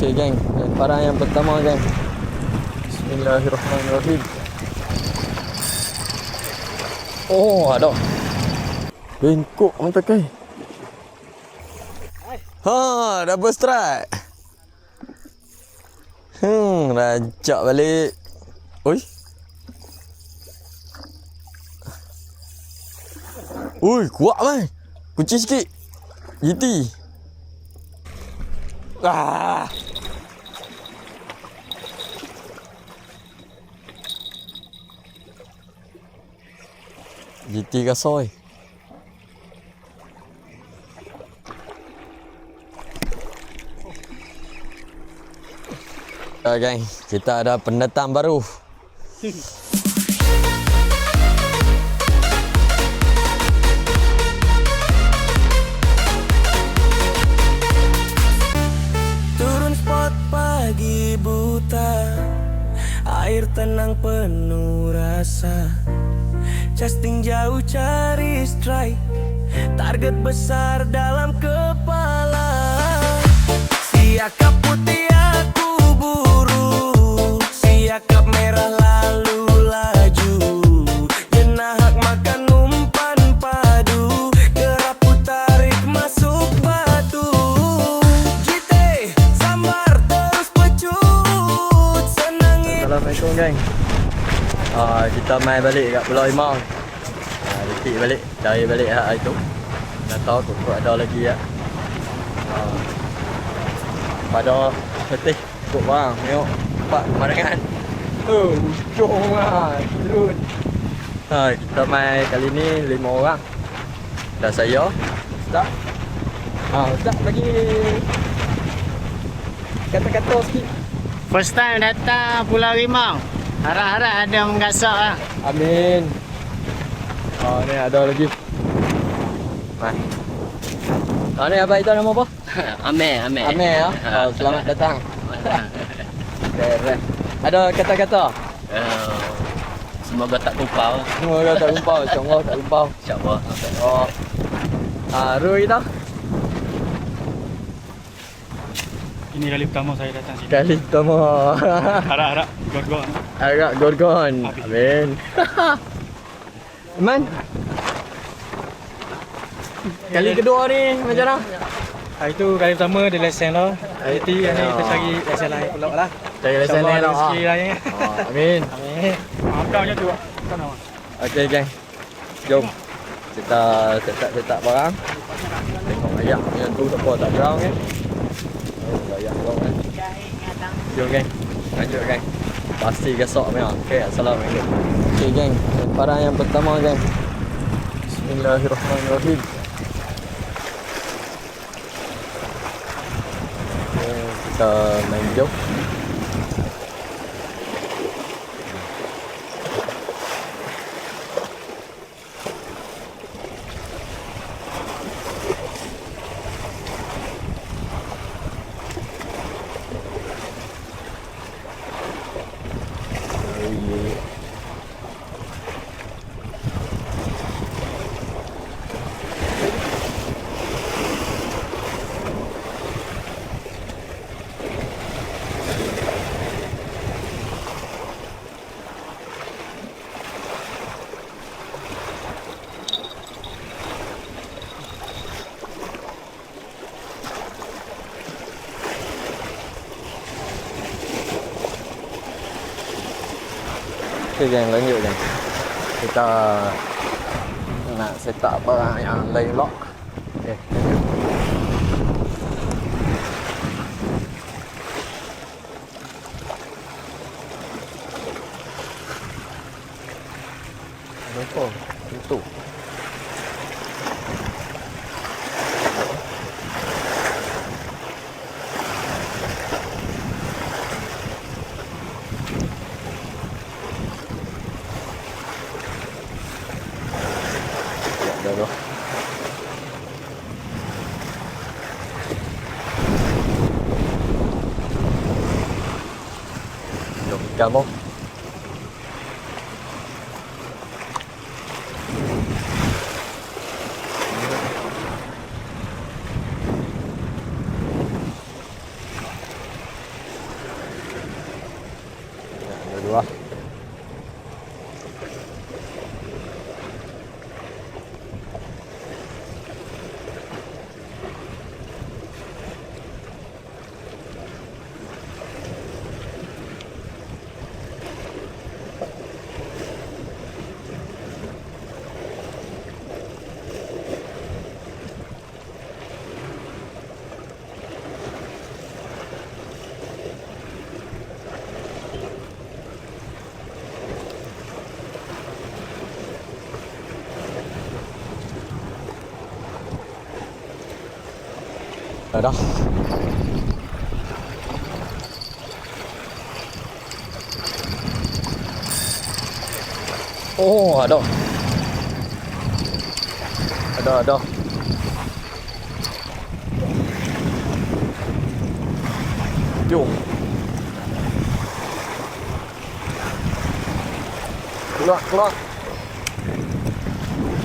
Okey geng, lemparan yang pertama geng. Bismillahirrahmanirrahim. Oh, ada. Bengkok orang pakai. Ha, double strike. Rajak balik. Oi. Ui, kuat mai. Kunci sikit. GT. Ah. GT kasoi. Geng, kita ada pendatang baru. Turun spot pagi buta, air tenang penuh rasa. Casting jauh cari strike, target besar dalam kepala. Siakap putih aku buru, siakap merah lalu laju. Jenahak makan umpan padu, gerapu tarik masuk batu. JT sambar terus pecut, senangin. Assalamualaikum geng. Kita main balik kat Pulau Rimau. Detik balik, cari balik hak itu. Tak tahu kok ada lagi ya. Pada letih ikut barang. Tengok nampak pemandangan. Ujung lah. Turun. Kita main kali ni 5 orang. Dah saya, Ustaz. Ustaz bagi kata-kata sikit. First time datang Pulau Rimau. Harap-harap ada menggasak lah. Amin. Ni ada lagi. Ni abang itu nama apa? Amir. Amir ya. Selamat datang. Keren. Ada kata-kata? Semoga tak tumpau. Semoga tak lupa. InsyaAllah tak lupa. InsyaAllah. Oh. Rui kita. Ini kali pertama saya datang sini. Kali pertama. Harap-harap gol-gol. Agak gorgon. Amin. Man. Kali kedua ni macam mana? Hari tu kali pertama dia lesen lah. Hari ni kita cari lesen lain pula lah. Cari lesen lain lah. Rezeki lain. Amin. Amin. Maafkan macam tu. Kan awak. Okey geng. Jom. Kita cetak barang. Tengok ayak punya tu siapa tak ground kan. Ayak ground kan. Jom geng. Lanjut geng. Pasti gasok memang. Okey, assalamualaikum. Okey geng, lemparan yang pertama geng. Bismillahirrahmanirrahim. Kita main jauh. Okey geng, lanjut geng. Kita nak set up barang yang lain pula. Okey, lanjut. Apa? Itu. Dah tu. Jom kamu. Wah. Dah. Oh, ada. Ada. Yo. Keluar.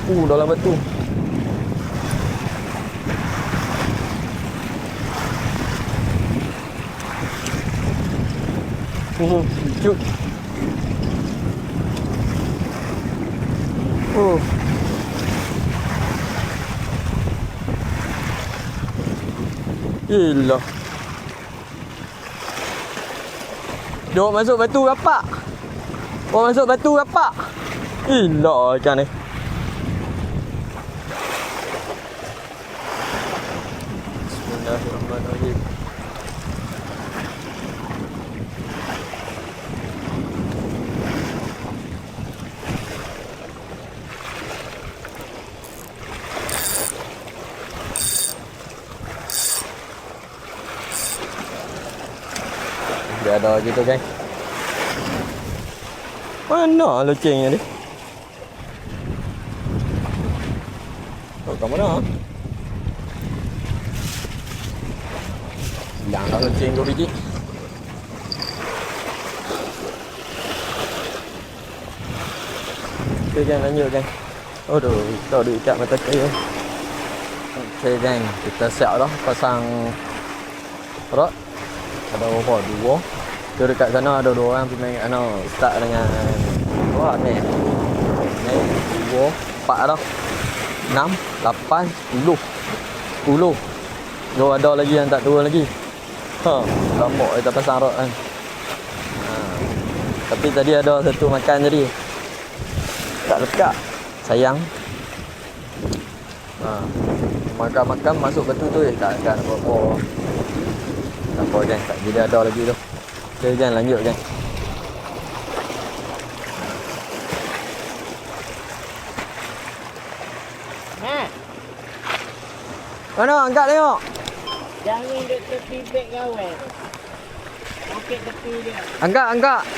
Dalam batu. Cute. Oh. Gila. Duk masuk batu rapak. Masuk batu rapak. Gila ikan ni. Bismillahirrahmanirrahim. Dia ada gitu kan. Mana locengnya ni? Oh, kat mana? Hilang dah loceng 2 biji. Okay gang, lanjut gang. Aduh, tak ada ikat mata kayu. Okay gang, kita siap dah pasang rod. Ada berapa? 2. Tu dekat sana ada 2 orang pemain start dengan wah ni. Ni 2, 4 dah. 6, 8, 10. 10. Jo ada lagi yang tak turun lagi. Lama kita pasang rod kan. Tapi tadi ada satu makan tadi. Tak lekat. Sayang. Makan masuk batu tu tak ada apa-apa. Tak apa kan, tak jadi ada lagi tu. Okay kan, lanjut kan. Mana angkat tengok. Jangan duduk tepi beg kawan. Okey tepi dia. Angkat.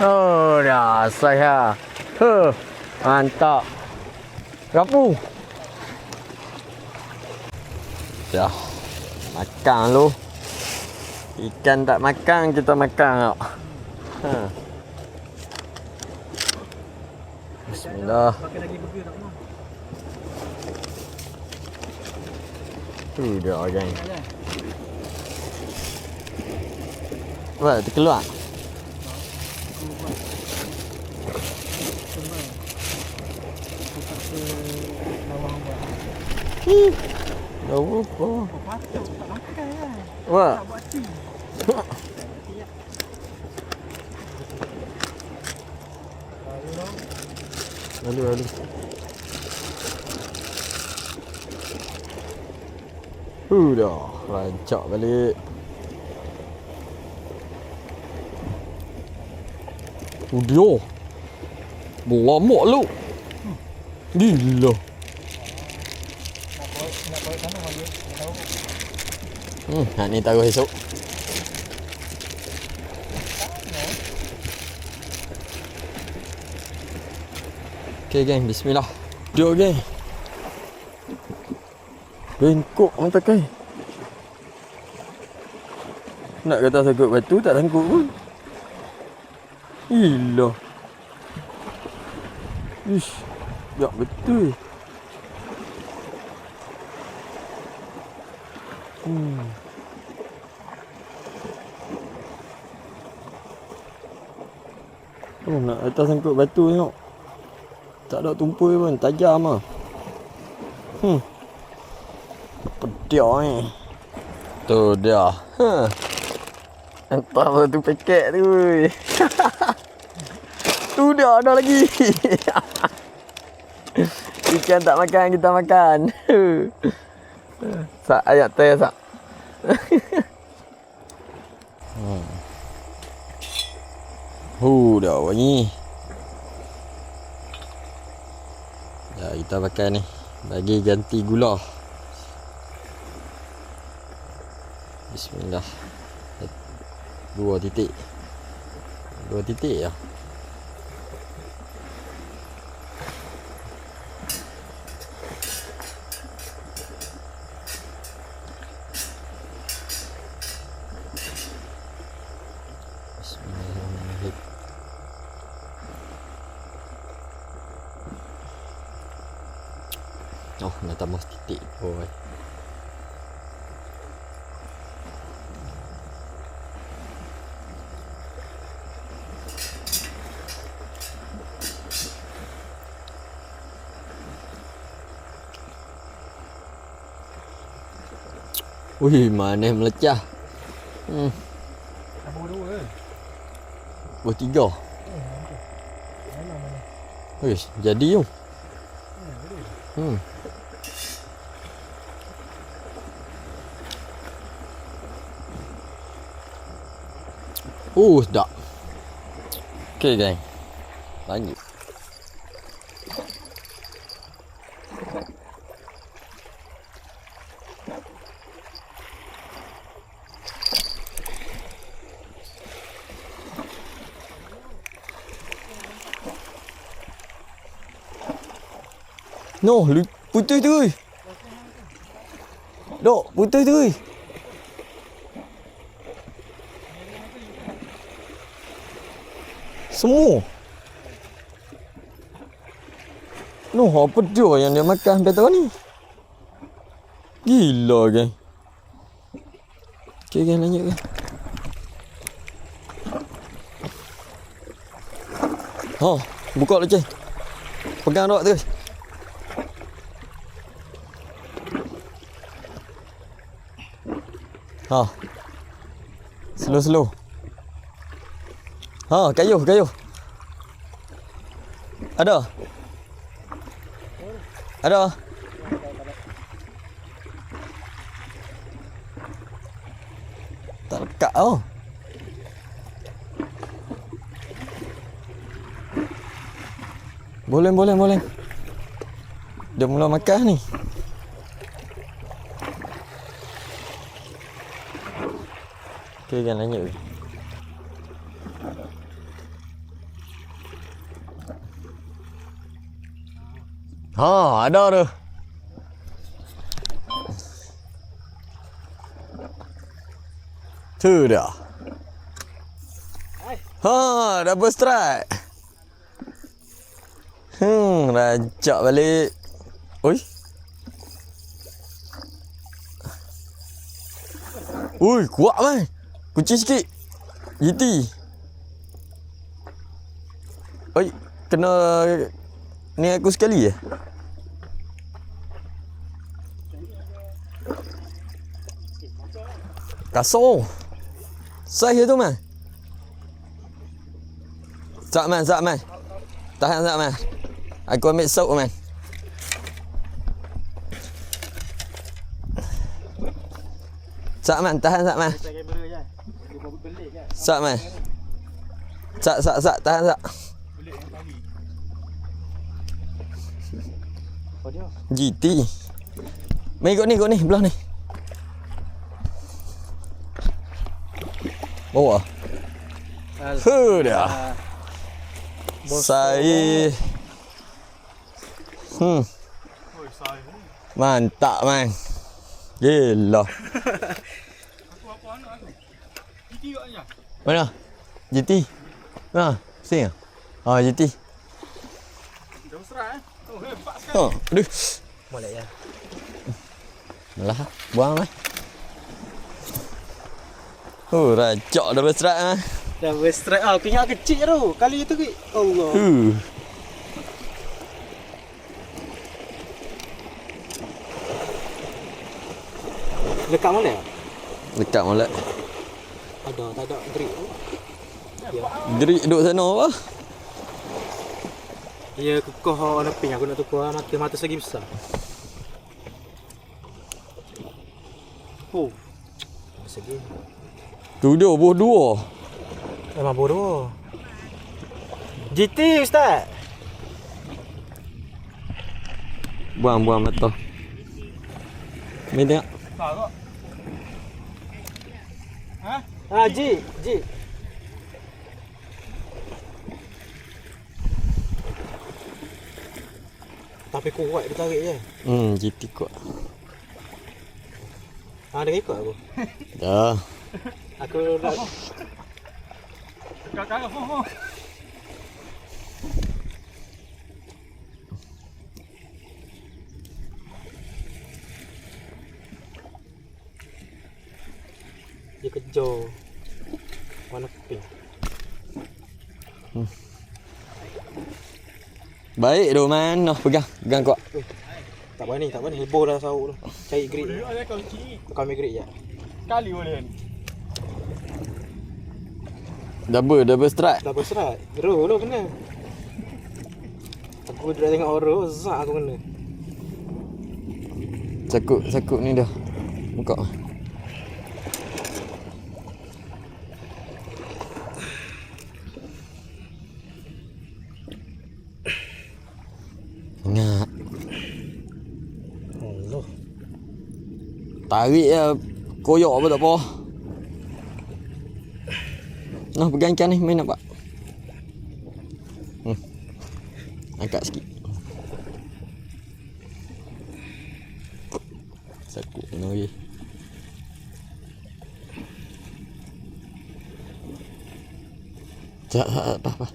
Oh, dah saya. Mantap. Rapu. Dah. Makan lu. Ikan tak makan, kita makan tau. Bismillah. Pakai daging burger tak mau. Dah gang. Wah, terkeluar. Dah apa? Patut tak makan kan. Wah. Tak buat tea. Lalu. Dah, rancak balik. Dia. Berlamak lu. Gila. Nak bawa sana lagi. Tahu. Ni taruh esok. Okay geng, bismillah. Dia geng. Bengkok mata kai. Nak kata sangkut batu tak sangkut pun. Gila. Ish. Ya betul. Oh, nak atas sangkut batu tengok. Tak ada tumpul pun, tajam ah. Pedak ni. Tu dia. Entah satu paket tu. Tu dia ada lagi. Ikan tak makan, kita makan. Sak ayat teh sak. Dah wangi. Ya, kita pakai ni bagi ganti gula. Bismillah. 2 titik. 2 titik ya. Bismillahirrahmanirrahim. Oh, nak tambah titik. Oh. Wih, mana melecah. Buah 3. Wih, jadi tu. Dah. Okay, gang. Lanjut. No, putus tu. Dok, putus tu. Semua. No, apa dia yang dia makan sampai tahu ni? Gila kan. Okay, kan lanjut kan. Buka dulu cik. Pegang dok terus. Slow. Kayu. Ada. Tak lekat tau. Boleh. Dia mula makan ni. Okay, kan lanjut. Ada tu. Tu dah. Double strike. Rancak balik. Oi. Ui, kuat man. Kucing sikit. GT. Oi, kena ni aku sekali je. Kasar. Saiz tu man. Sak man. Tahan sak man. Aku ambil sauk man. Sak man, tahan sak man. Sak man. Sak, tahan sak. GT. Mari ikut ni, belah ni. Bawah. Dah. Saiz. Mantap man. Gila. Mana? GT. Sini. GT. Aduh. Boleh ya. Malah buang lah. Racak dah berserak ah. Double strike. Aku ingat kecil tu. Kali tu ke. Allah. Lekat mana? Dekat molek. Ada, tak ada grip tu. Gerik duduk sana apa? Ya, kukuh warna pink. Aku nak tukar mata segi besar. Oh. Segi. Tu dia buah dua. Memang bodoh. GT Ustaz. Buang mata. Ni tengok. Ji. Tapi kuat dia tarik je. GT kuat. Dia ikut aku. Dah. Aku nak dia kejar warna pink. Baik tu man. Noh pegang kuat. Tak berani. Heboh dah sahur tu. Cari grip. Kau ambil grip je. Kali boleh. Double strike. Double strike. Roll kena. Aku dah tengok horror, zak aku kena. Sakut ni dah. Buka. Ingat. Allah. Tarik je. Koyak apa tak apa. Nah, pegang ikan ni. Main nampak. Angkat sikit. Sakut ni lagi. Apa.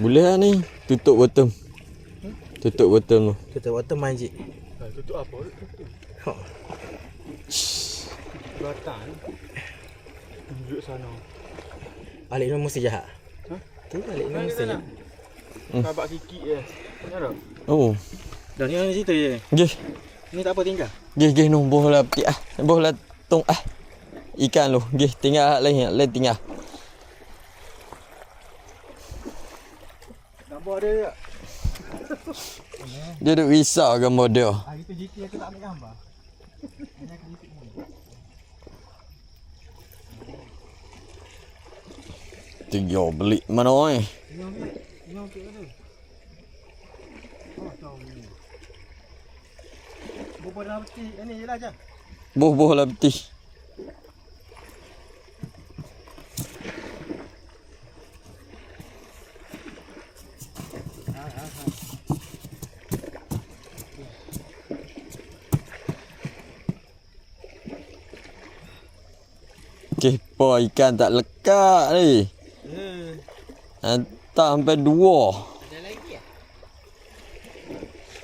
Boleh lah ni. Tutup bottom. Tutup bottom tu. Kita buat teman je. Tutup apa? Belakang. Tunjuk sana. Alik ni mesti jahat. Tu alik ni mesti jahat. Kabak sikit je. Kenapa? Oh. Dah ni orang situ je. Gih. Ni tak apa tinggal. Gih noh boh lah petik ah. Boh lah tong ah. Ikan lu. Gih tinggal lain tinggal. Nampak dia tak? Dia duk risau gambar dia. Itu GT aku tak ambil gambar. Tu yo beli mana oi? Bobo dalam peti. Ini je lah je. Boh lah peti. Kepo ikan tak lekat ni. Hantar sampai 2. Ada lagi ah?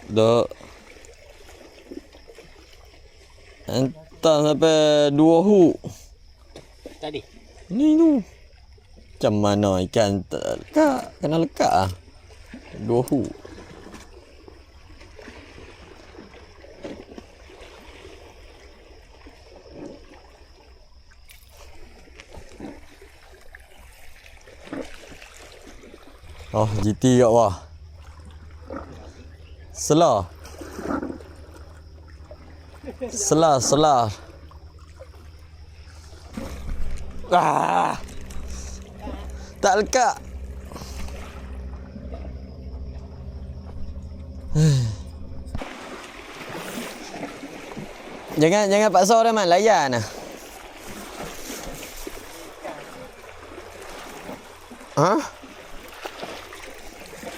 Dah. Hantar sampai 2 hook. Tadi. Ni tu. Macam mana ikan tak lekat? Kena lekat ah. 2 hook. Oh, GT kat bawah. Selar. Tak lekat. Jangan paksa dah man, layan. Ha?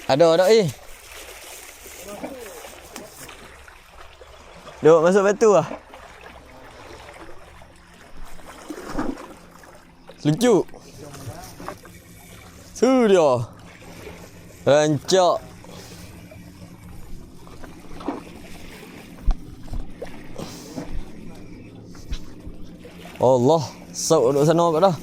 Ada Duk masuk batu lah. Lucu. Tu dia. Rancak. Allah, sok duduk sana kat dah.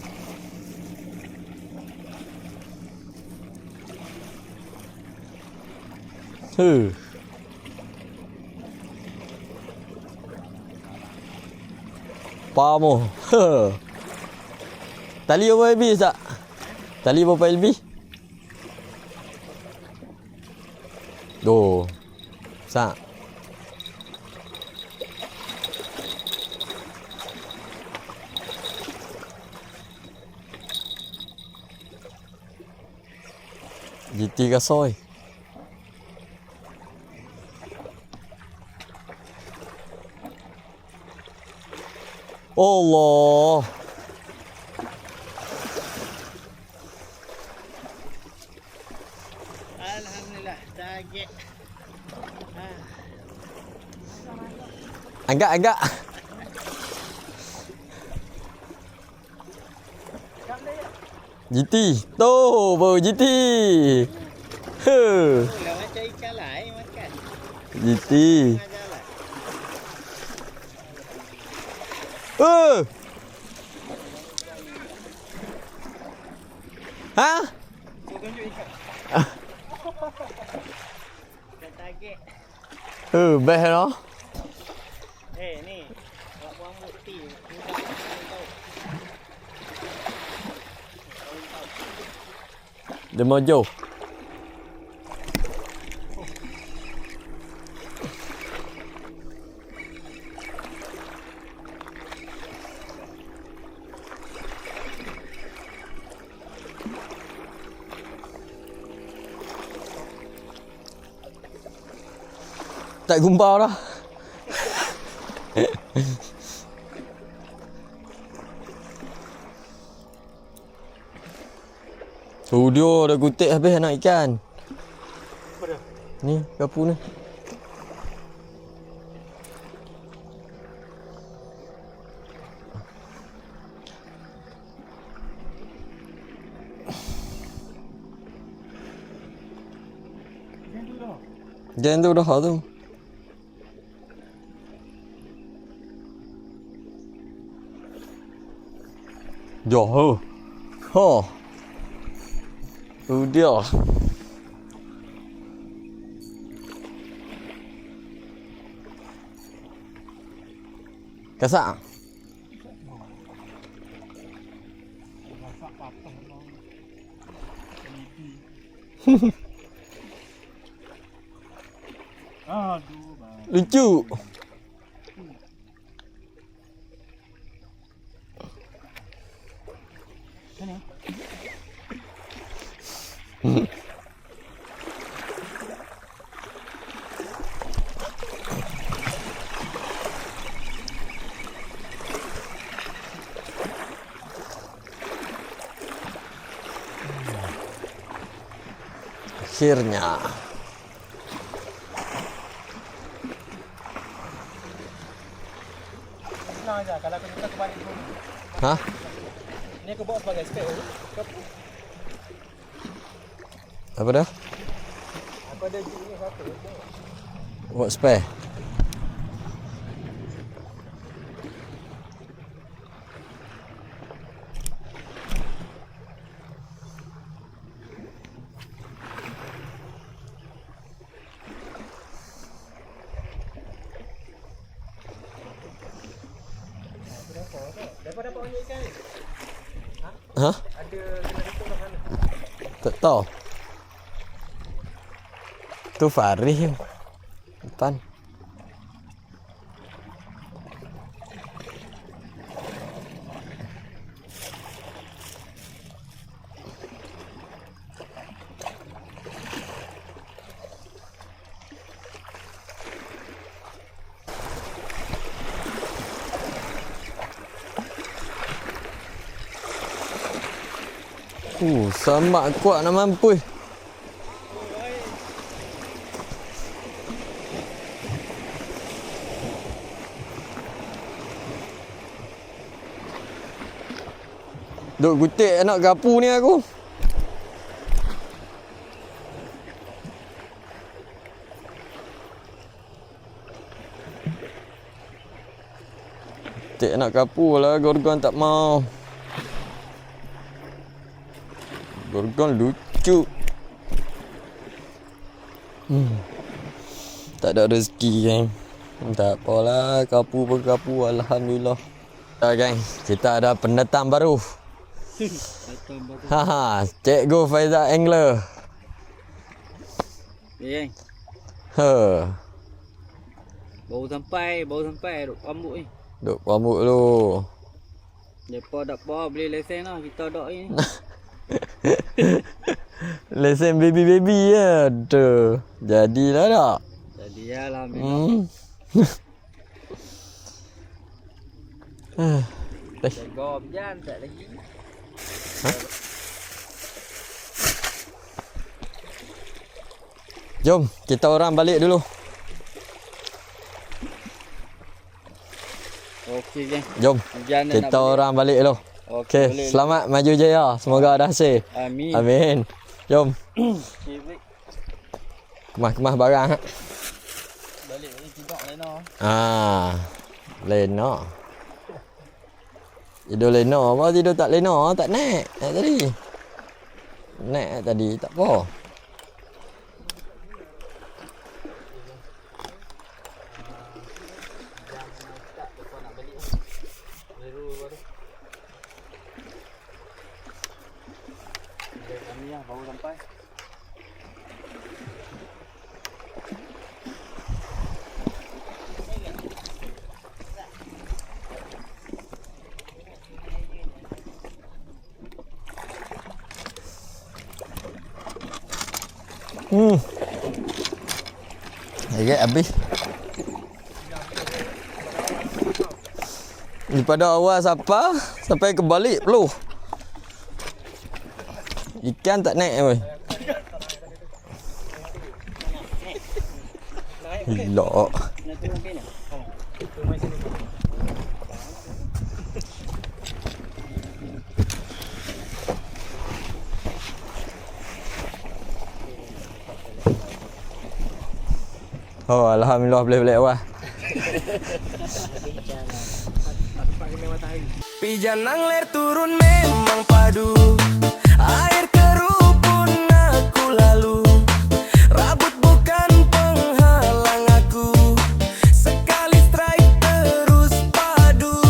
Pamo. Tali berapa LB tak? Tali berapa LB? Doh. Sak. GT kasoi. Allah. Alhamdulillah, target. Agak-agak. GT. Tu, baru GT. Dah macam ikan lain makan. GT. Tengah jalan. Ha? Dah target. Best no? Ni. Buang bukti. Dia mau jauh. Tak gumpau dah. Dia dah kutik habis anak ikan. Apa dia? Ni, kapu ni. Jangan tu dah tu. Jauh. Ha. Tu dia. Kasak. Aduh, bang. Lucu. Sini. Akhirnya. Senang aja kalau aku minta kembali dulu. Hah? Ni aku bawa sebagai spare. Apa dah? Aku ada jig ni satu. Buat spare. Dapat banyak ikan ni. Ha? Ada kena hitung kat mana? Tak tahu. Tu Faris yang depan. Samak kuat nak mampu. Duk kutik anak gapu ni aku. Atik nak kapur lah, Gorgon tak mau. Gorgon lucu. Tak ada rezeki kan. Tak apalah, kapur pun kapur, alhamdulillah. Geng, kita ada pendatang baru. Cikgu Faizal Angler. Geng. Baru sampai duk rambut ni. Duk rambut lu. Depa dak apa beli lesen lah kita dak ni. Lesen baby ya. Aduh. Jadilah tak? Jadi ya alhamdulillah. Jaga berjalan tak lagi. Jom, kita orang balik dulu. Okey geng. Jom, kita orang balik dulu. Okey, selamat maju jaya. Semoga ada hasil. Amin. Amin. Jom. Kemas-kemas barang. Balik ni tidak lena. Lena. Tidur lena. Apa tidur tak lena? Tak naik. Naik tadi. Naik tadi. Tak apa. Kami lah baru sampai. Agak habis. Daripada awal sampai ke balik perlu. Ikan tak naik weh. Gila. Oh, alhamdulillah boleh balik awal. Pijanang ler turun memang padu. Air kerupun aku lalu. Rambut bukan penghalang aku. Sekali strike terus padu.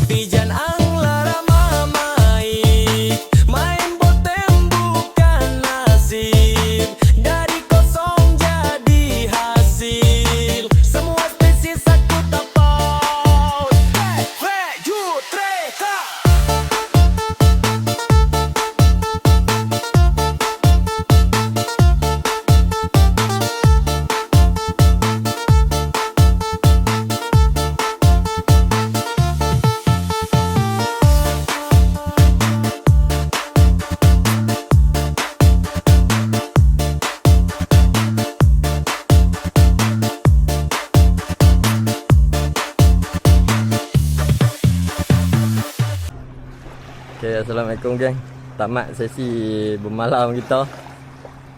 Pijan anglar mamai. Main botem bukan nasib. Dari kosong jadi hasil. Semua spesies aku tapau. Jutreka. Okay, assalamualaikum geng. Tamat sesi bermalam kita.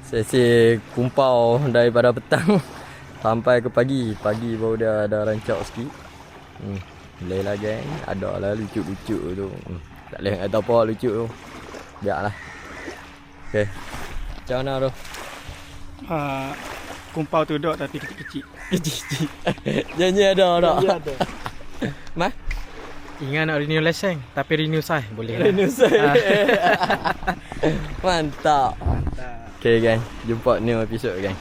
Sesi kumpau daripada petang sampai ke pagi. Pagi baru dia ada rancak sikit. Boleh lah geng. Ada lah lucu-lucu tu. Tak boleh kata apa lucu tu. Biarlah. Okay. Macam mana tu? Kumpau tu dok tapi kecil-kecil. Janji ada tak? Ya ada. Mas? Ingat nak renew lesen tapi renew sah boleh. Renew saya. Mantap. Okay geng. Jumpa new episode geng.